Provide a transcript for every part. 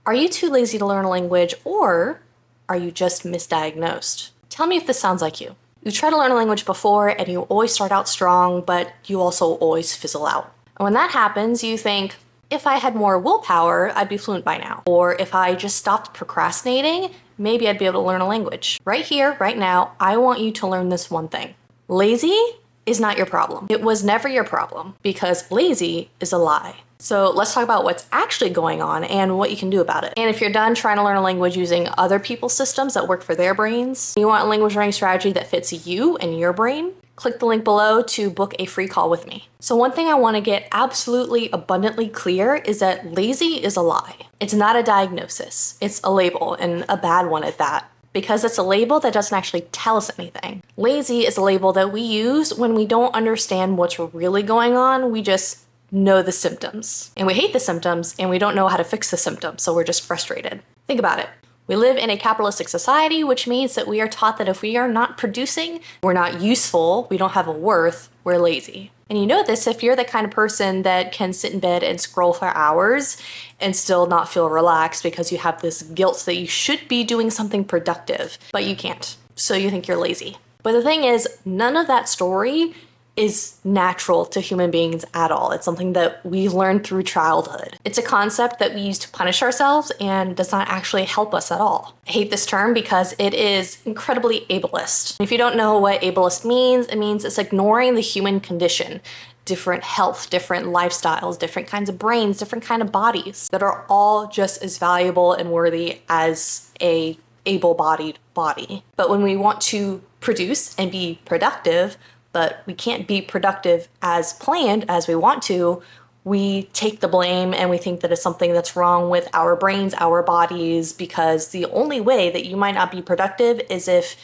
Are you too lazy to learn a language, or are you just misdiagnosed? Tell me if this sounds like you. You try to learn a language before and you always start out strong, but you also always fizzle out. And when that happens, you think, if I had more willpower, I'd be fluent by now. Or if I just stopped procrastinating, maybe I'd be able to learn a language. Right here, right now, I want you to learn this one thing. Lazy is not your problem. It was never your problem, because lazy is a lie. So let's talk about what's actually going on and what you can do about it. And if you're done trying to learn a language using other people's systems that work for their brains, you want a language learning strategy that fits you and your brain, click the link below to book a free call with me. So one thing I want to get absolutely abundantly clear is that lazy is a lie. It's not a diagnosis. It's a label, and a bad one at that, because it's a label that doesn't actually tell us anything. Lazy is a label that we use when we don't understand what's really going on. We just know the symptoms, and we hate the symptoms, and we don't know how to fix the symptoms, so we're just frustrated. Think about it. We live in a capitalistic society, which means that we are taught that if we are not producing, we're not useful, we don't have a worth, we're lazy. And you know this if you're the kind of person that can sit in bed and scroll for hours and still not feel relaxed because you have this guilt that you should be doing something productive, but you can't. So you think you're lazy. But the thing is, none of that story is natural to human beings at all. It's something that we learned through childhood. It's a concept that we use to punish ourselves and does not actually help us at all. I hate this term because it is incredibly ableist. If you don't know what ableist means, it means it's ignoring the human condition. Different health, different lifestyles, different kinds of brains, different kind of bodies that are all just as valuable and worthy as a able-bodied body. But when we want to produce and be productive, but we can't be productive as planned as we want to, we take the blame and we think that it's something that's wrong with our brains, our bodies, because the only way that you might not be productive is if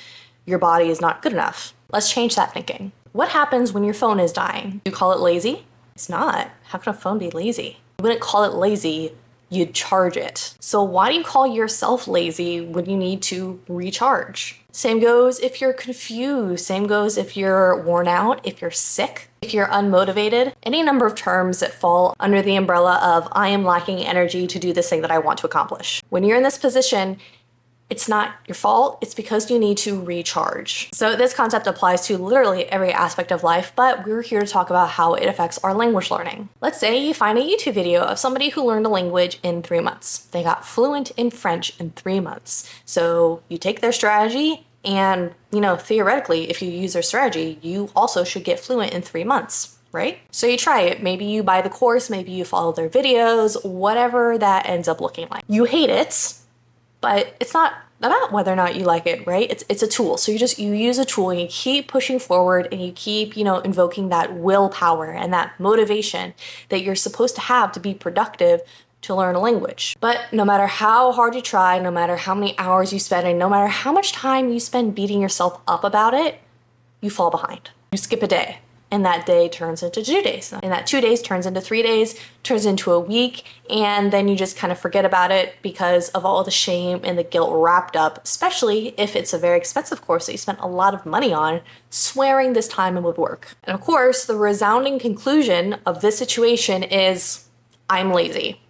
your body is not good enough. Let's change that thinking. What happens when your phone is dying? You call it lazy? It's not. How can a phone be lazy? You wouldn't call it lazy, you'd charge it. So why do you call yourself lazy when you need to recharge? Same goes if you're confused. Same goes if you're worn out, if you're sick, if you're unmotivated. Any number of terms that fall under the umbrella of I am lacking energy to do this thing that I want to accomplish. When you're in this position, it's not your fault, it's because you need to recharge. So this concept applies to literally every aspect of life, but we're here to talk about how it affects our language learning. Let's say you find a YouTube video of somebody who learned a language in 3 months. They got fluent in French in 3 months. So you take their strategy and, theoretically, if you use their strategy, you also should get fluent in 3 months, right? So you try it. Maybe you buy the course, maybe you follow their videos, whatever that ends up looking like. You hate it, but it's not about whether or not you like it, right? It's a tool. So you use a tool and you keep pushing forward and you keep, invoking that willpower and that motivation that you're supposed to have to be productive to learn a language. But no matter how hard you try, no matter how many hours you spend, and no matter how much time you spend beating yourself up about it, you fall behind. You skip a day. And that day turns into 2 days. And that 2 days turns into 3 days, turns into a week, and then you just kind of forget about it because of all the shame and the guilt wrapped up, especially if it's a very expensive course that you spent a lot of money on, swearing this time it would work. And of course, the resounding conclusion of this situation is, I'm lazy.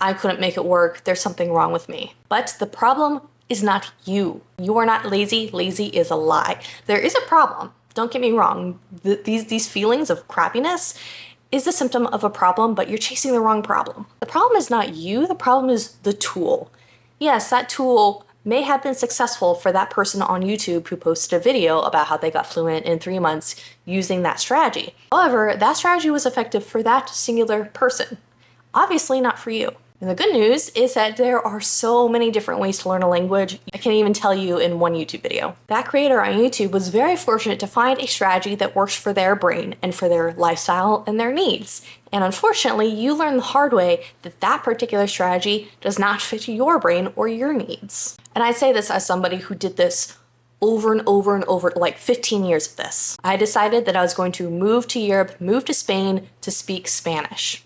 I couldn't make it work. There's something wrong with me. But the problem is not you. You are not lazy. Lazy is a lie. There is a problem. Don't get me wrong, these feelings of crappiness is a symptom of a problem, but you're chasing the wrong problem. The problem is not you, the problem is the tool. Yes, that tool may have been successful for that person on YouTube who posted a video about how they got fluent in 3 months using that strategy. However, that strategy was effective for that singular person. Obviously not for you. And the good news is that there are so many different ways to learn a language. I can't even tell you in one YouTube video. That creator on YouTube was very fortunate to find a strategy that works for their brain and for their lifestyle and their needs. And unfortunately, you learn the hard way that that particular strategy does not fit your brain or your needs. And I say this as somebody who did this over and over and over, like 15 years of this. I decided that I was going to move to Europe, move to Spain to speak Spanish.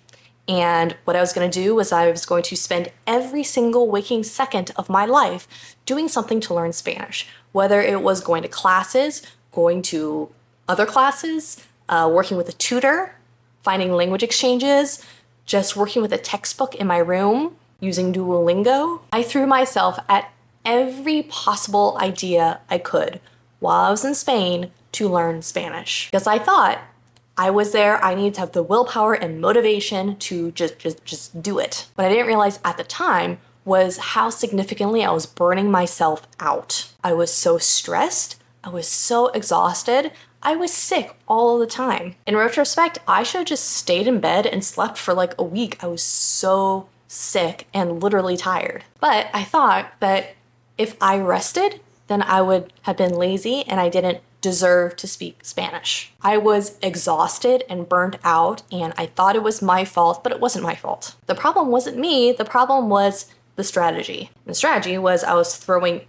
And what I was going to do was I was going to spend every single waking second of my life doing something to learn Spanish, whether it was going to classes, going to other classes, working with a tutor, finding language exchanges, just working with a textbook in my room, using Duolingo. I threw myself at every possible idea I could while I was in Spain to learn Spanish because I thought I was there, I needed to have the willpower and motivation to just do it. What I didn't realize at the time was how significantly I was burning myself out. I was so stressed, I was so exhausted, I was sick all the time. In retrospect, I should have just stayed in bed and slept for like a week. I was so sick and literally tired. But I thought that if I rested, then I would have been lazy and I didn't deserve to speak Spanish. I was exhausted and burnt out and I thought it was my fault, but it wasn't my fault. The problem wasn't me, the problem was the strategy. The strategy was I was throwing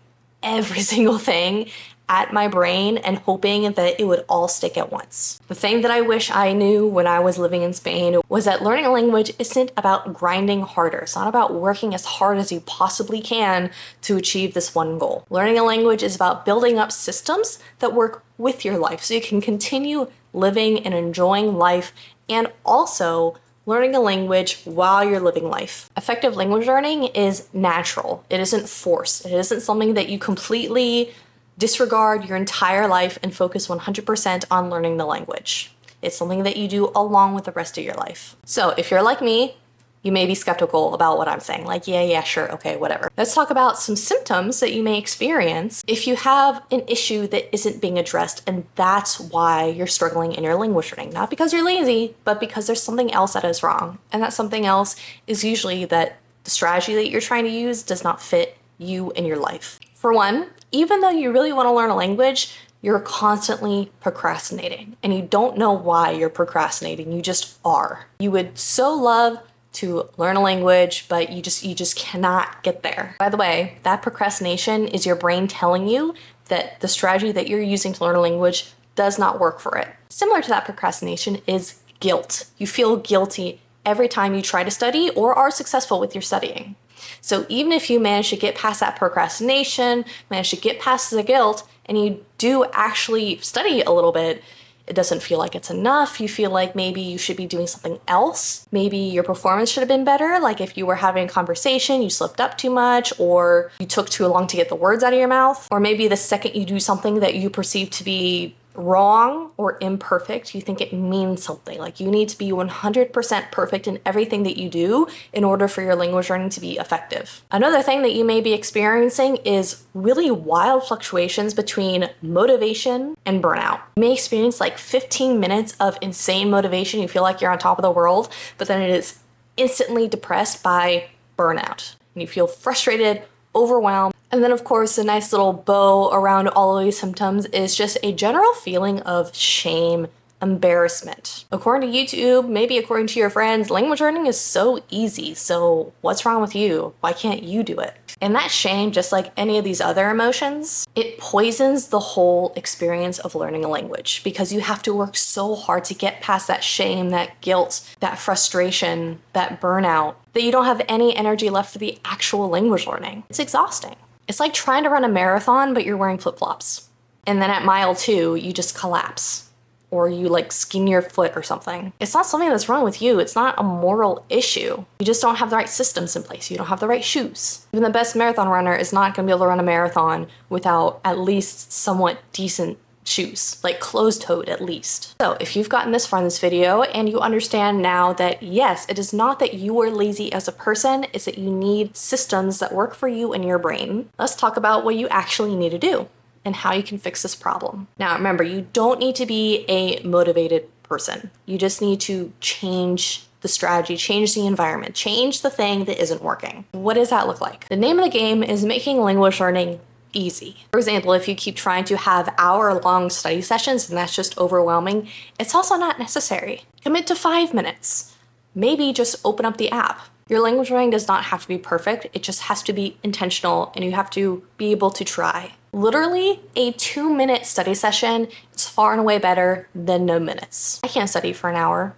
every single thing at my brain and hoping that it would all stick at once. The thing that I wish I knew when I was living in Spain was that learning a language isn't about grinding harder. It's not about working as hard as you possibly can to achieve this one goal. Learning a language is about building up systems that work with your life so you can continue living and enjoying life and also learning a language while you're living life. Effective language learning is natural. It isn't forced. It isn't something that you completely disregard your entire life and focus 100% on learning the language. It's something that you do along with the rest of your life. So if you're like me, you may be skeptical about what I'm saying. Like, yeah, sure, okay, whatever. Let's talk about some symptoms that you may experience if you have an issue that isn't being addressed, and that's why you're struggling in your language learning. Not because you're lazy, but because there's something else that is wrong. And that something else is usually that the strategy that you're trying to use does not fit you and your life. For one, even though you really want to learn a language, you're constantly procrastinating and you don't know why you're procrastinating. You just are. You would so love to learn a language, but you just cannot get there. By the way, that procrastination is your brain telling you that the strategy that you're using to learn a language does not work for it. Similar to that procrastination is guilt. You feel guilty every time you try to study or are successful with your studying. So even if you manage to get past that procrastination, manage to get past the guilt, and you do actually study a little bit, it doesn't feel like it's enough. You feel like maybe you should be doing something else. Maybe your performance should have been better. Like if you were having a conversation, you slipped up too much, or you took too long to get the words out of your mouth. Or maybe the second you do something that you perceive to be wrong or imperfect, you think it means something. Like you need to be 100% perfect in everything that you do in order for your language learning to be effective. Another thing that you may be experiencing is really wild fluctuations between motivation and burnout. You may experience like 15 minutes of insane motivation. You feel like you're on top of the world, but then it is instantly depressed by burnout. And you feel frustrated, overwhelmed. And then of course, a nice little bow around all of these symptoms is just a general feeling of shame, embarrassment. According to YouTube, maybe according to your friends, language learning is so easy. So what's wrong with you? Why can't you do it? And that shame, just like any of these other emotions, it poisons the whole experience of learning a language because you have to work so hard to get past that shame, that guilt, that frustration, that burnout, that you don't have any energy left for the actual language learning. It's exhausting. It's like trying to run a marathon, but you're wearing flip-flops. And then at mile 2, you just collapse. Or you like skin your foot or something. It's not something that's wrong with you. It's not a moral issue. You just don't have the right systems in place. You don't have the right shoes. Even the best marathon runner is not gonna be able to run a marathon without at least somewhat decent shoes, like closed-toed at least. So if you've gotten this far in this video and you understand now that yes, it is not that you are lazy as a person, it's that you need systems that work for you and your brain. Let's talk about what you actually need to do and how you can fix this problem. Now remember, you don't need to be a motivated person. You just need to change the strategy, change the environment, change the thing that isn't working. What does that look like? The name of the game is making language learning easy. For example, if you keep trying to have hour-long study sessions and that's just overwhelming, it's also not necessary. Commit to 5 minutes. Maybe just open up the app. Your language learning does not have to be perfect. It just has to be intentional and you have to be able to try. Literally, a 2-minute study session is far and away better than no minutes. I can't study for an hour.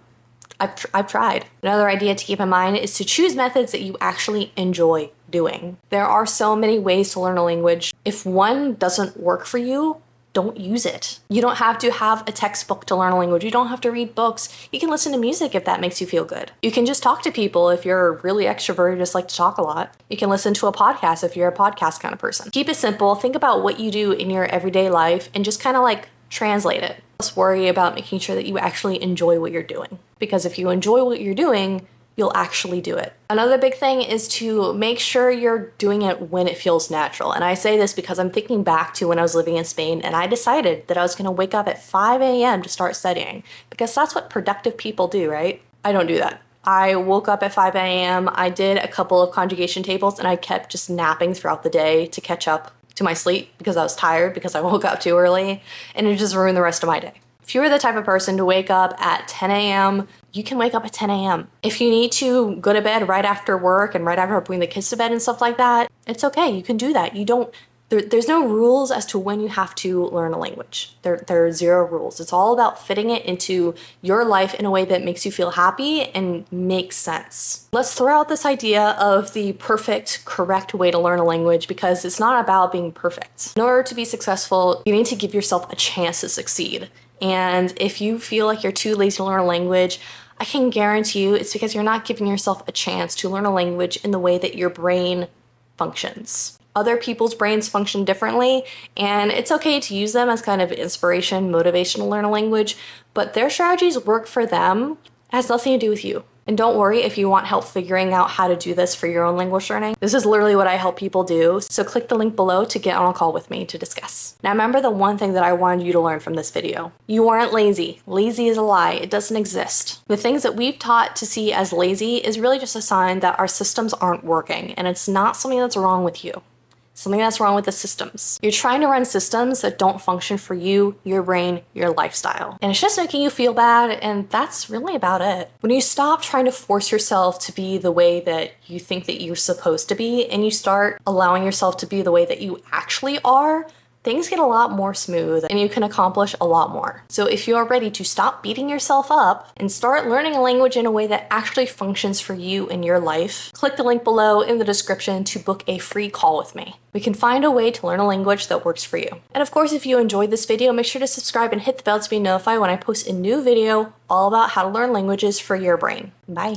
I've tried. Another idea to keep in mind is to choose methods that you actually enjoy doing. There are so many ways to learn a language. If one doesn't work for you, don't use it. You don't have to have a textbook to learn a language. You don't have to read books. You can listen to music if that makes you feel good. You can just talk to people if you're really extroverted, just like to talk a lot. You can listen to a podcast if you're a podcast kind of person. Keep it simple. Think about what you do in your everyday life and just kind of like translate it. Just worry about making sure that you actually enjoy what you're doing. Because if you enjoy what you're doing, you'll actually do it. Another big thing is to make sure you're doing it when it feels natural. And I say this because I'm thinking back to when I was living in Spain and I decided that I was gonna wake up at 5 a.m. to start studying because that's what productive people do, right? I don't do that. I woke up at 5 a.m. I did a couple of conjugation tables and I kept just napping throughout the day to catch up to my sleep because I was tired because I woke up too early, and it just ruined the rest of my day. If you're the type of person to wake up at 10 a.m., you can wake up at 10 a.m. If you need to go to bed right after work and right after putting the kids to bed and stuff like that, it's okay. You can do that. There's no rules as to when you have to learn a language. There are zero rules. It's all about fitting it into your life in a way that makes you feel happy and makes sense. Let's throw out this idea of the perfect, correct way to learn a language because it's not about being perfect. In order to be successful, you need to give yourself a chance to succeed. And if you feel like you're too lazy to learn a language, I can guarantee you it's because you're not giving yourself a chance to learn a language in the way that your brain functions. Other people's brains function differently, and it's okay to use them as kind of inspiration, motivation to learn a language, but their strategies work for them. It has nothing to do with you. And don't worry if you want help figuring out how to do this for your own language learning. This is literally what I help people do, so click the link below to get on a call with me to discuss. Now remember the one thing that I wanted you to learn from this video. You aren't lazy. Lazy is a lie. It doesn't exist. The things that we've taught to see as lazy is really just a sign that our systems aren't working, and it's not something that's wrong with you. Something that's wrong with the systems. You're trying to run systems that don't function for you, your brain, your lifestyle. And it's just making you feel bad, and that's really about it. When you stop trying to force yourself to be the way that you think that you're supposed to be, and you start allowing yourself to be the way that you actually are, things get a lot more smooth and you can accomplish a lot more. So if you're ready to stop beating yourself up and start learning a language in a way that actually functions for you in your life, click the link below in the description to book a free call with me. We can find a way to learn a language that works for you. And of course, if you enjoyed this video, make sure to subscribe and hit the bell to be notified when I post a new video all about how to learn languages for your brain. Bye.